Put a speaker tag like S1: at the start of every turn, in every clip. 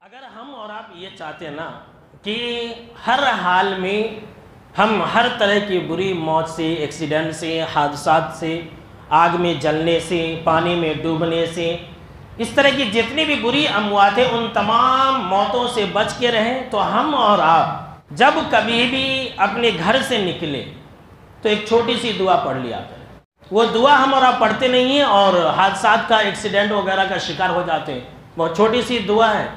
S1: اگر ہم اور آپ یہ چاہتے ہیں نا کہ ہر حال میں ہم ہر طرح کی بری موت سے، ایکسیڈنٹ سے، حادثات سے، آگ میں جلنے سے، پانی میں ڈوبنے سے، اس طرح کی جتنی بھی بری اموات ہیں ان تمام موتوں سے بچ کے رہیں، تو ہم اور آپ جب کبھی بھی اپنے گھر سے نکلے تو ایک چھوٹی سی دعا پڑھ لیا کریں۔ وہ دعا ہم اور آپ پڑھتے نہیں ہیں اور حادثات کا، ایکسیڈنٹ وغیرہ کا شکار ہو جاتے ہیں۔ بہت چھوٹی سی دعا ہے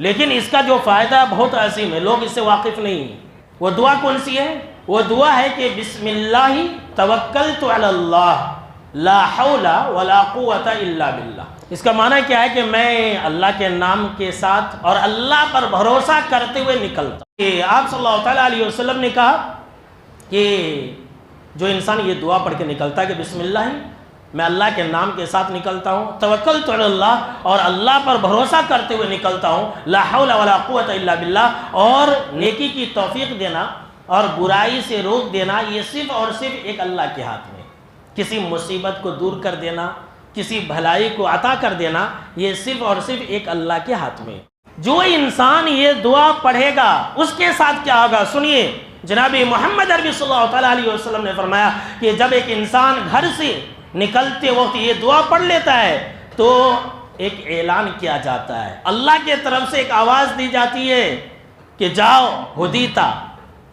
S1: لیکن اس کا جو فائدہ بہت عظیم ہے، لوگ اس سے واقف نہیں ہیں۔ وہ دعا کون سی ہے؟ وہ دعا ہے کہ بسم اللہ توکلت علی اللہ لا حول ولا قوت الا باللہ۔ اس کا معنی کیا ہے کہ میں اللہ کے نام کے ساتھ اور اللہ پر بھروسہ کرتے ہوئے نکلتا ہوں۔ کہ آپ صلی اللہ تعالیٰ علیہ وسلم نے کہا کہ جو انسان یہ دعا پڑھ کے نکلتا ہے کہ بسم اللہ، میں اللہ کے نام کے ساتھ نکلتا ہوں، توکلت علی اللہ، اور اللہ پر بھروسہ کرتے ہوئے نکلتا ہوں، لا حول ولا قوت الا باللہ، اور نیکی کی توفیق دینا اور برائی سے روک دینا یہ صرف اور صرف ایک اللہ کے ہاتھ میں۔ کسی مصیبت کو دور کر دینا، کسی بھلائی کو عطا کر دینا، یہ صرف اور صرف ایک اللہ کے ہاتھ میں۔ جو انسان یہ دعا پڑھے گا اس کے ساتھ کیا ہوگا سنیے۔ جناب محمد عربی صلی اللہ تعالیٰ علیہ وسلم نے فرمایا کہ جب ایک انسان گھر سے نکلتے وقت یہ دعا پڑھ لیتا ہے تو ایک اعلان کیا جاتا ہے، اللہ کے طرف سے ایک آواز دی جاتی ہے کہ جاؤ ہدیتا،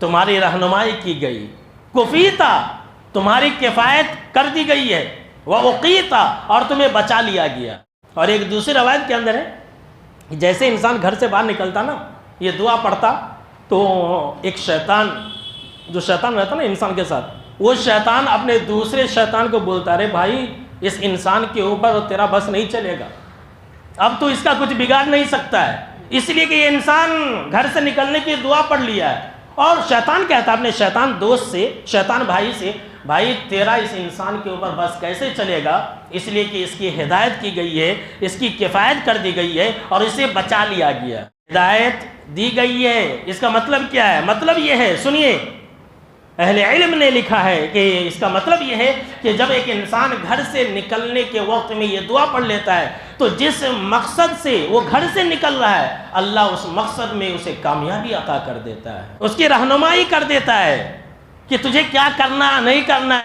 S1: تمہاری رہنمائی کی گئی، کفیتا، تمہاری کفایت کر دی گئی ہے، وَأُقِیتا، اور تمہیں بچا لیا گیا۔ اور ایک دوسری روایت کے اندر ہے جیسے انسان گھر سے باہر نکلتا نا یہ دعا پڑھتا تو ایک شیطان، جو شیطان رہتا نا انسان کے ساتھ، وہ شیطان اپنے دوسرے شیطان کو بولتا رہے بھائی اس انسان کے اوپر تیرا بس نہیں چلے گا، اب تو اس کا کچھ بگاڑ نہیں سکتا ہے، اس لیے کہ یہ انسان گھر سے نکلنے کی دعا پڑھ لیا ہے۔ اور شیطان کہتا ہے اپنے شیطان دوست سے، شیطان بھائی سے، بھائی تیرا اس انسان کے اوپر بس کیسے چلے گا، اس لیے کہ اس کی ہدایت کی گئی ہے، اس کی کفایت کر دی گئی ہے اور اسے بچا لیا گیا۔ ہدایت دی گئی ہے، اس کا مطلب کیا ہے؟ مطلب یہ ہے، سنیے، اہل علم نے لکھا ہے کہ اس کا مطلب یہ ہے کہ جب ایک انسان گھر سے نکلنے کے وقت میں یہ دعا پڑھ لیتا ہے تو جس مقصد سے وہ گھر سے نکل رہا ہے اللہ اس مقصد میں اسے کامیابی عطا کر دیتا ہے، اس کی رہنمائی کر دیتا ہے کہ تجھے کیا کرنا نہیں کرنا ہے۔